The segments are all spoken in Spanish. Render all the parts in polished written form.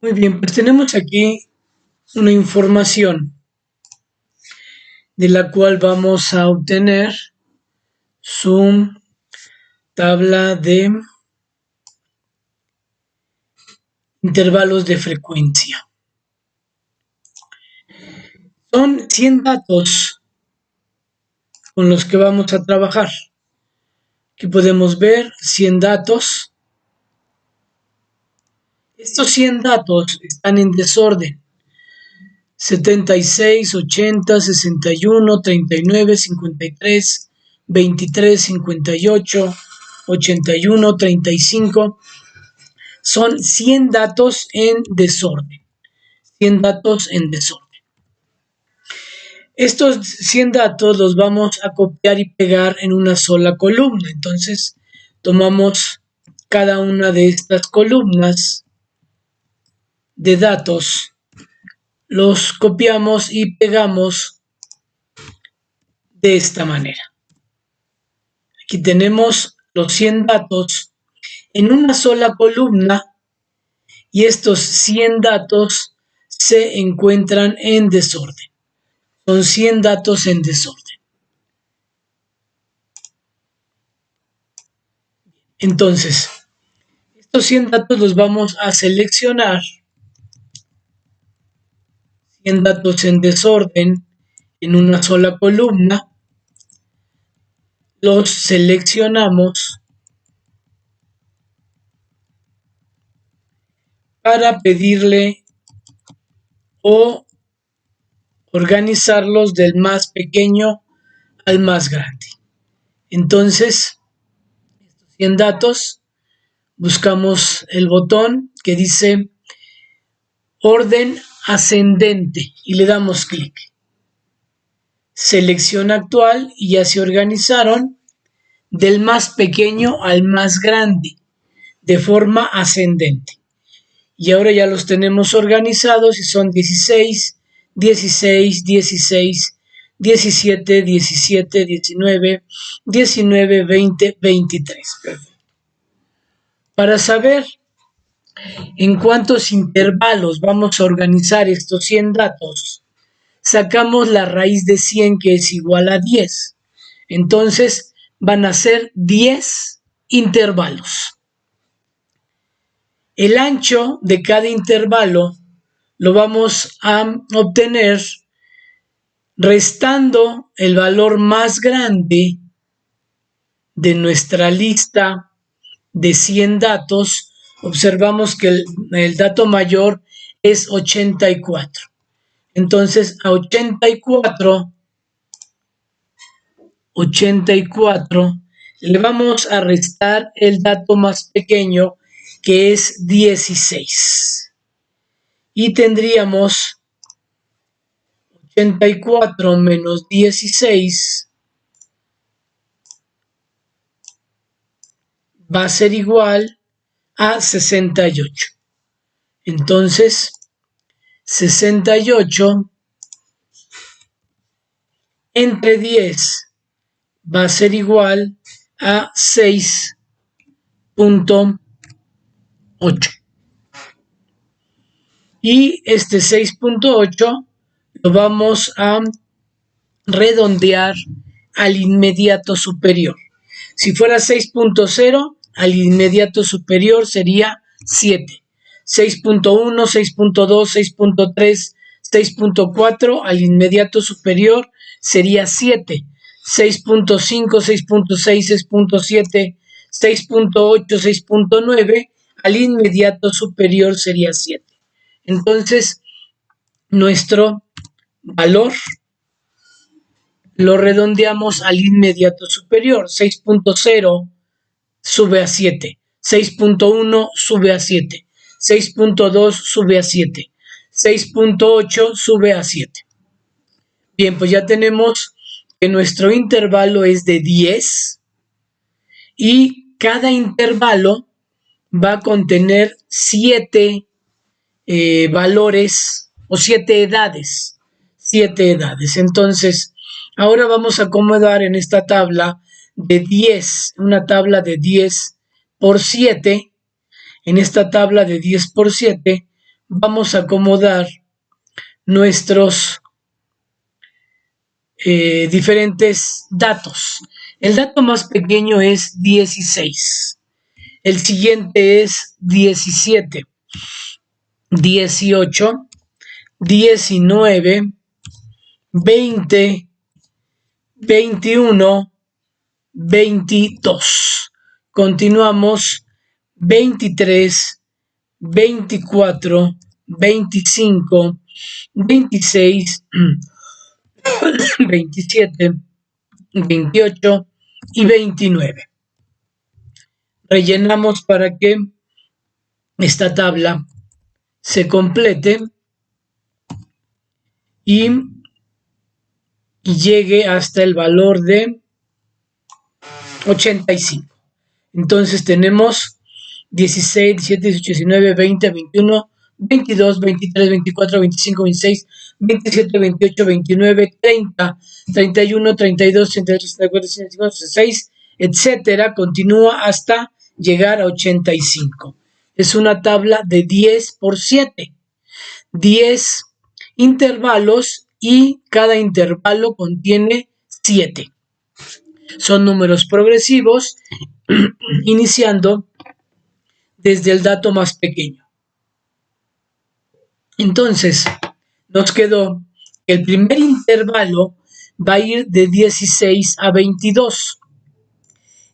Muy bien, pues tenemos aquí una información de la cual vamos a obtener su tabla de intervalos de frecuencia. Son 100 datos con los que vamos a trabajar. Aquí podemos ver 100 datos. Estos 100 datos están en desorden. 76, 80, 61, 39, 53, 23, 58, 81, 35. Son 100 datos en desorden. 100 datos en desorden. Estos 100 datos los vamos a copiar y pegar en una sola columna. Entonces, tomamos cada una de estas columnas de datos, los copiamos y pegamos de esta manera. Aquí tenemos los 100 datos en una sola columna y estos 100 datos se encuentran en desorden. Son 100 datos en desorden. Entonces, estos 100 datos los vamos a seleccionar. 100 datos en desorden en una sola columna. Los seleccionamos para pedirle o organizarlos del más pequeño al más grande. Entonces, estos 100 datos, buscamos el botón que dice orden ascendente y le damos clic. Selección actual y ya se organizaron del más pequeño al más grande de forma ascendente. Y ahora ya los tenemos organizados y son 16, 16, 16, 17, 17, 19, 19, 20, 23. Perfecto. Para saber en cuántos intervalos vamos a organizar estos 100 datos, sacamos la raíz de 100 que es igual a 10. Entonces van a ser 10 intervalos. El ancho de cada intervalo lo vamos a obtener restando el valor más grande de nuestra lista de 100 datos. Observamos que el dato mayor es 84. Entonces a 84 le vamos a restar el dato más pequeño que es 16. Y tendríamos 84 menos 16 va a ser igual a 68. Entonces, 68 entre 10 va a ser igual a 6.8. Y este 6.8 lo vamos a redondear al inmediato superior. Si fuera 6.0, al inmediato superior sería 7. 6.1, 6.2, 6.3, 6.4, al inmediato superior sería 7. 6.5, 6.6, 6.7, 6.8, 6.9, al inmediato superior sería 7. Entonces, nuestro valor lo redondeamos al inmediato superior. 6.0 sube a 7. 6.1 sube a 7. 6.2 sube a 7. 6.8 sube a 7. Bien, pues ya tenemos que nuestro intervalo es de 10 y cada intervalo va a contener 7 valores o 7 edades. 7 edades. Entonces, ahora vamos a acomodar en esta tabla de 10, una tabla de 10 por 7. En esta tabla de 10 por 7 vamos a acomodar nuestros diferentes datos. El dato más pequeño es 16. El siguiente es 17, 18, 19, 20, 21, 22. Continuamos 23, 24, 25, 26, 27, 28 y 29. Rellenamos para que esta tabla se complete y llegue hasta el valor de 85. Entonces tenemos 16, 17, 18, 19, 20, 21, 22, 23, 24, 25, 26, 27, 28, 29, 30, 31, 32, 33, 34, 35, 36, etcétera. Continúa hasta llegar a 85. Es una tabla de 10 por 7. 10 intervalos y cada intervalo contiene 7. Son números progresivos, iniciando desde el dato más pequeño. Entonces, nos quedó que el primer intervalo va a ir de 16 a 22.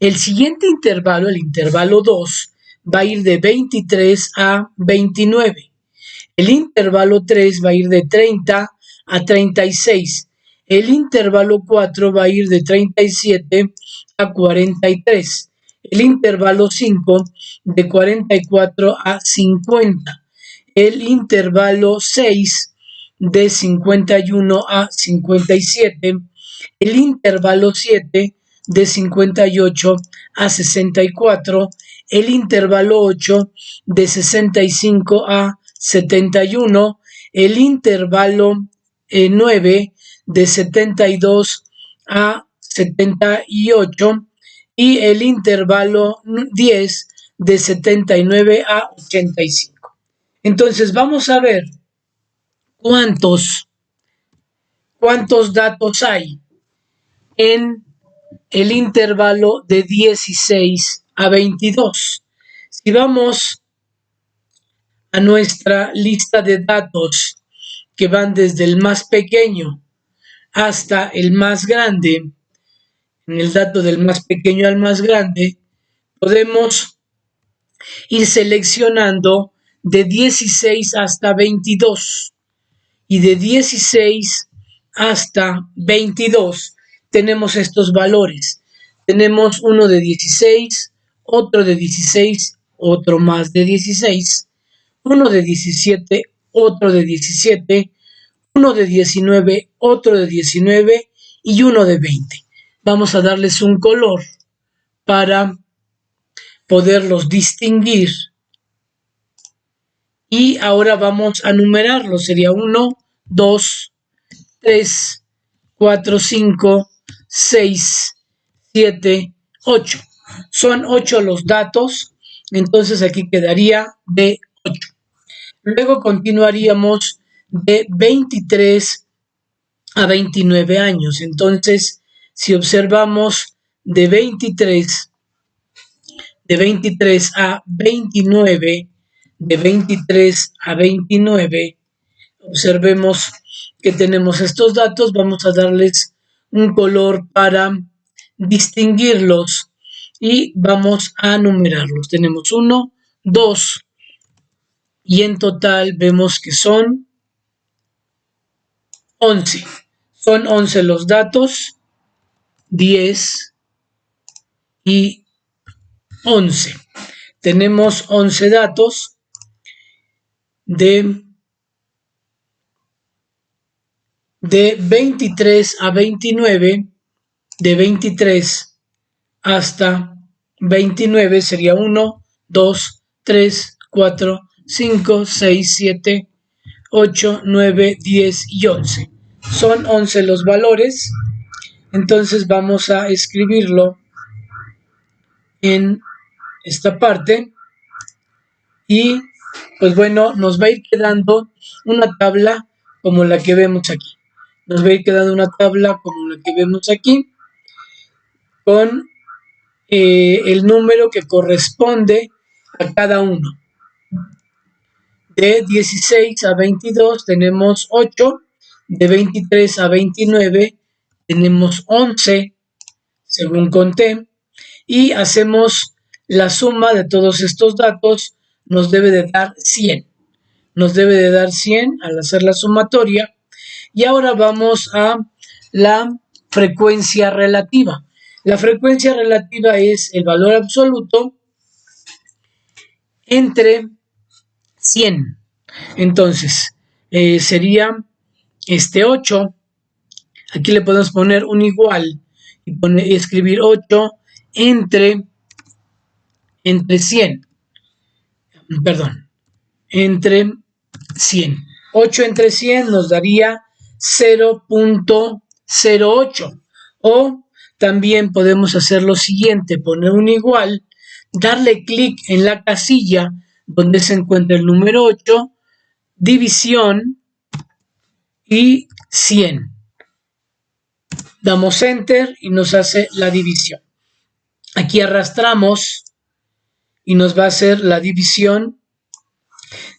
El siguiente intervalo, el intervalo 2, va a ir de 23 a 29. El intervalo 3 va a ir de 30 a 36. El intervalo 4 va a ir de 37 a 43. El intervalo 5 de 44 a 50. El intervalo 6 de 51 a 57. El intervalo 7 de 58 a 64. El intervalo 8 de 65 a 71, el intervalo 9 de 72 a 78 y el intervalo 10 de 79 a 85. Entonces vamos a ver cuántos datos hay en el intervalo de 16 a 22. Si vamos a nuestra lista de datos que van desde el más pequeño hasta el más grande, en el dato del más pequeño al más grande, podemos ir seleccionando de 16 hasta 22 y de 16 hasta 22 tenemos estos valores. Tenemos uno de 16, otro de 16, otro más de 16, uno de 17, otro de 17, uno de 19, otro de 19 y uno de 20. Vamos a darles un color para poderlos distinguir. Y ahora vamos a numerarlos. Sería 1, 2, 3, 4, 5, 6, 7, 8. Son 8 los datos. Entonces aquí quedaría de 8. Luego continuaríamos de 23 a 29 años. Entonces, si observamos de 23 a 29, de 23 a 29, observemos que tenemos estos datos. Vamos a darles un color para distinguirlos y vamos a numerarlos. Tenemos 1, 2, y en total vemos que son 11. Son 11 los datos, 10 y 11. Tenemos 11 datos de 23 a 29, de 23 hasta 29 sería 1, 2, 3, 4, 5, 6, 7, 8, 9, 10 y 11. Son 11 los valores. Entonces vamos a escribirlo en esta parte y pues bueno, nos va a ir quedando una tabla como la que vemos aquí. Nos va a ir quedando una tabla como la que vemos aquí, con el número que corresponde a cada uno. De 16 a 22 tenemos 8, de 23 a 29 tenemos 11, según conté, y hacemos la suma de todos estos datos, nos debe de dar 100. Nos debe de dar 100 al hacer la sumatoria. Y ahora vamos a la frecuencia relativa. La frecuencia relativa es el valor absoluto entre 100. Entonces, sería 8. Aquí le podemos poner un igual y escribir 8 entre 100. Perdón, entre 100. 8 entre 100 nos daría 0.08. O también podemos hacer lo siguiente, poner un igual, darle clic en la casilla donde se encuentra el número 8, división y 100. Damos enter y nos hace la división. Aquí arrastramos y nos va a hacer la división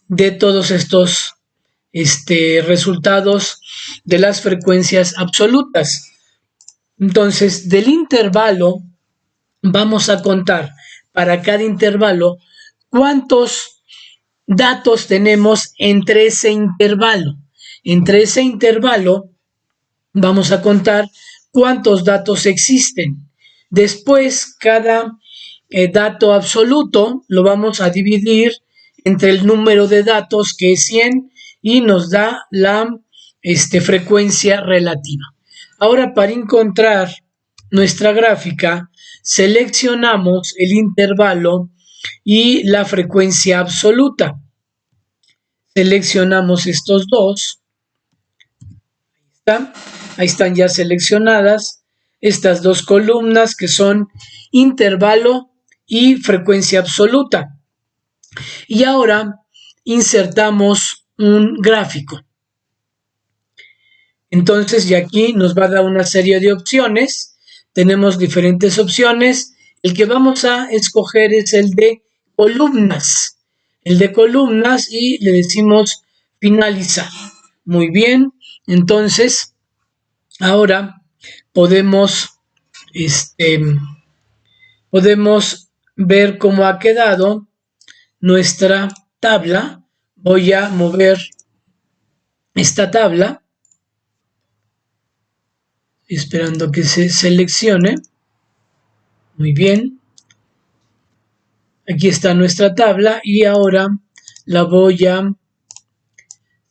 de todos estos resultados de las frecuencias absolutas. Entonces, del intervalo vamos a contar para cada intervalo cuántos datos tenemos entre ese intervalo. Entre ese intervalo vamos a contar cuántos datos existen. Después, cada dato absoluto lo vamos a dividir entre el número de datos, que es 100, y nos da la frecuencia relativa. Ahora, para encontrar nuestra gráfica, seleccionamos el intervalo y la frecuencia absoluta. Seleccionamos estos dos. Ahí están ya seleccionadas estas dos columnas, que son intervalo y frecuencia absoluta. Y ahora insertamos un gráfico. Entonces, ya aquí nos va a dar una serie de opciones. Tenemos diferentes opciones. El que vamos a escoger es el de columnas. El de columnas, y le decimos finalizar. Muy bien. Entonces, ahora podemos ver cómo ha quedado nuestra tabla. Voy a mover esta tabla, esperando que se seleccione. Muy bien. Aquí está nuestra tabla y ahora la voy a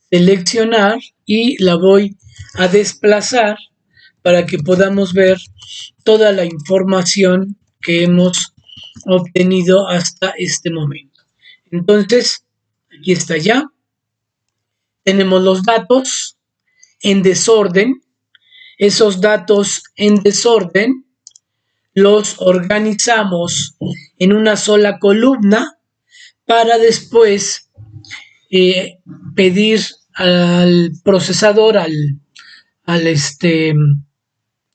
seleccionar y la voy a desplazar para que podamos ver toda la información que hemos obtenido hasta este momento. Entonces, aquí está ya. Tenemos los datos en desorden. Esos datos en desorden los organizamos en una sola columna para después pedir al procesador, al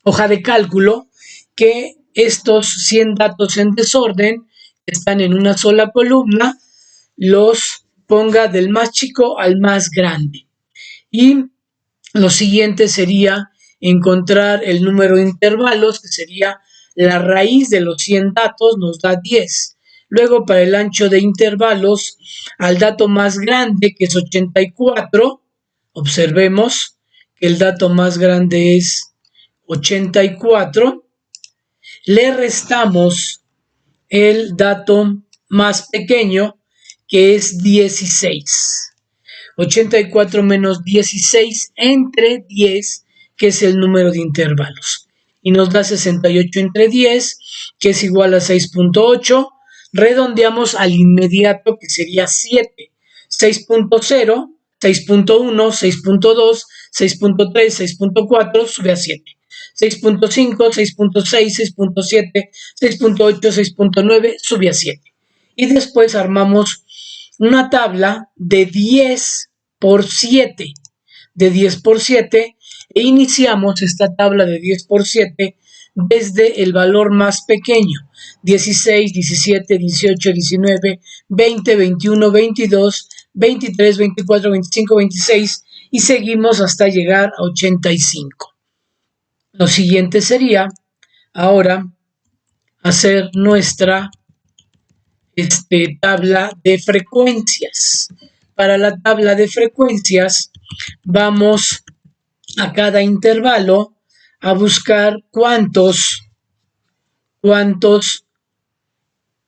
hoja de cálculo, que estos 100 datos en desorden que están en una sola columna los ponga del más chico al más grande. Y lo siguiente sería encontrar el número de intervalos, que sería la raíz de los 100 datos, nos da 10. Luego, para el ancho de intervalos, al dato más grande, que es 84, observemos que el dato más grande es 84, le restamos el dato más pequeño, que es 16. 84 menos 16 entre 10, que es el número de intervalos. Y nos da 68 entre 10, que es igual a 6.8. Redondeamos al inmediato, que sería 7. 6.0, 6.1, 6.2, 6.3, 6.4, sube a 7. 6.5, 6.6, 6.7, 6.8, 6.9, sube a 7. Y después armamos una tabla de 10 por 7, e iniciamos esta tabla de 10 por 7 desde el valor más pequeño, 16, 17, 18, 19, 20, 21, 22, 23, 24, 25, 26 y seguimos hasta llegar a 85. Lo siguiente sería ahora hacer nuestra tabla de frecuencias. Para la tabla de frecuencias vamos a cada intervalo a buscar cuántos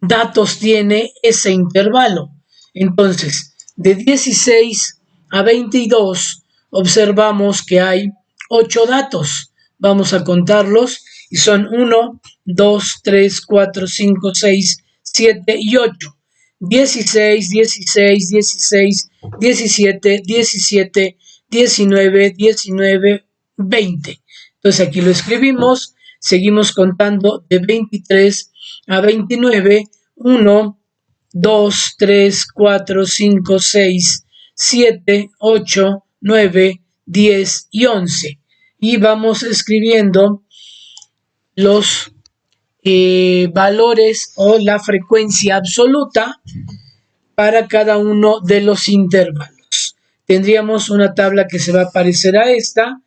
datos tiene ese intervalo. Entonces, de 16 a 22 observamos que hay 8 datos. Vamos a contarlos y son 1, 2, 3, 4, 5, 6, 7 y 8. 16, 16, 16, 17, 17, 19, 19, 20. Entonces aquí lo escribimos, seguimos contando de 23 a 29, 1, 2, 3, 4, 5, 6, 7, 8, 9, 10 y 11. Y vamos escribiendo los valores o la frecuencia absoluta para cada uno de los intervalos. Tendríamos una tabla que se va a parecer a esta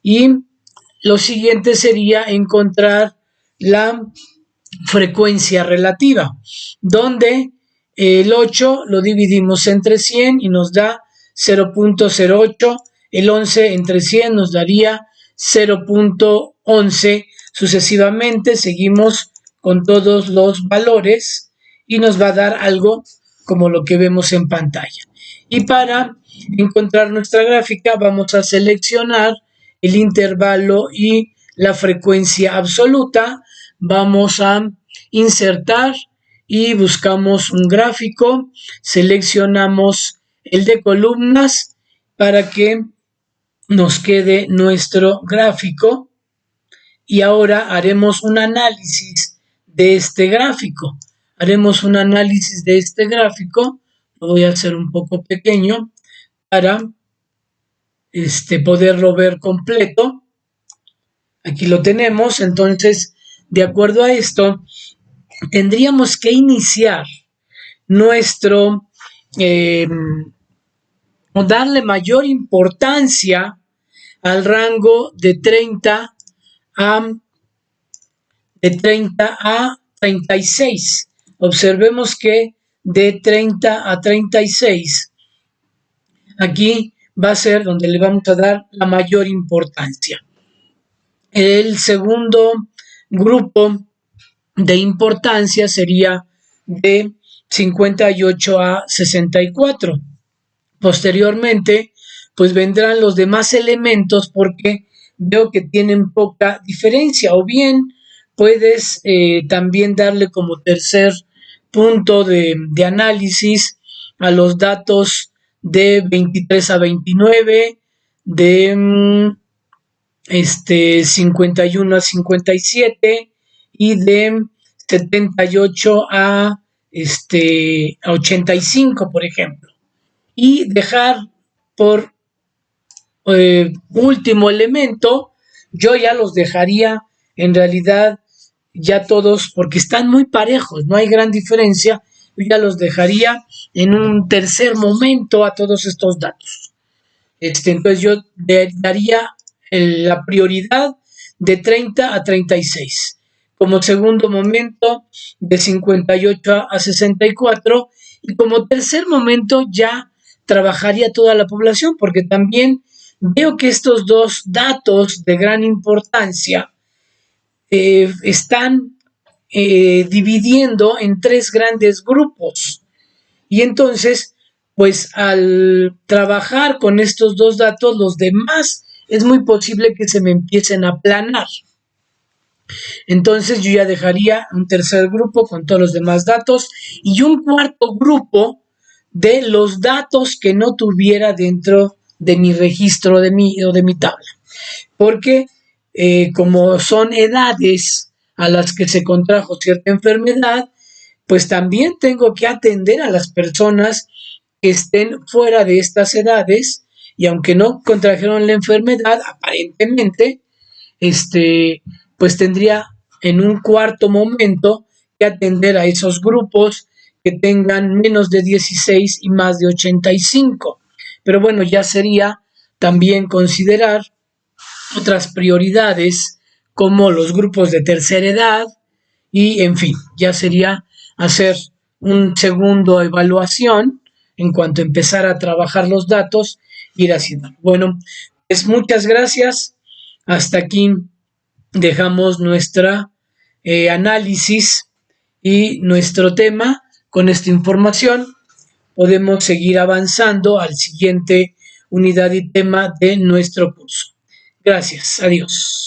y lo siguiente sería encontrar la frecuencia relativa, donde el 8 lo dividimos entre 100 y nos da 0.08, el 11 entre 100 nos daría 0.11, sucesivamente seguimos con todos los valores y nos va a dar algo como lo que vemos en pantalla. Y para encontrar nuestra gráfica vamos a seleccionar el intervalo y la frecuencia absoluta. Vamos a insertar y buscamos un gráfico, seleccionamos el de columnas para que nos quede nuestro gráfico y ahora haremos un análisis de este gráfico. Lo voy a hacer un poco pequeño para poderlo ver completo. Aquí lo tenemos. Entonces, de acuerdo a esto, tendríamos que iniciar nuestro o darle mayor importancia al rango de 30 a 36. Observemos que de 30 a 36, aquí va a ser donde le vamos a dar la mayor importancia. El segundo grupo de importancia sería de 58 a 64. Posteriormente, pues vendrán los demás elementos porque veo que tienen poca diferencia, o bien puedes también darle como tercer punto de análisis a los datos de 23 a 29, de 51 a 57 y de 78 a 85, por ejemplo. Y dejar por último elemento, yo ya los dejaría en realidad ya todos, porque están muy parejos, no hay gran diferencia, yo ya los dejaría en un tercer momento a todos estos datos. Entonces yo daría la prioridad de 30 a 36, como segundo momento de 58 a 64 y como tercer momento ya trabajaría toda la población, porque también veo que estos dos datos de gran importancia están dividiendo en tres grandes grupos. Y entonces, pues al trabajar con estos dos datos, los demás es muy posible que se me empiecen a aplanar. Entonces yo ya dejaría un tercer grupo con todos los demás datos y un cuarto grupo de los datos que no tuviera dentro de mi registro de mi tabla. Porque como son edades a las que se contrajo cierta enfermedad, pues también tengo que atender a las personas que estén fuera de estas edades y aunque no contrajeron la enfermedad, aparentemente, pues tendría en un cuarto momento que atender a esos grupos que tengan menos de 16 y más de 85. Pero bueno, ya sería también considerar otras prioridades como los grupos de tercera edad y en fin, ya sería hacer un segundo evaluación en cuanto a empezar a trabajar los datos, ir haciendo. Bueno, pues muchas gracias. Hasta aquí dejamos nuestra análisis y nuestro tema. Con esta información podemos seguir avanzando al siguiente unidad y tema de nuestro curso. Gracias, adiós.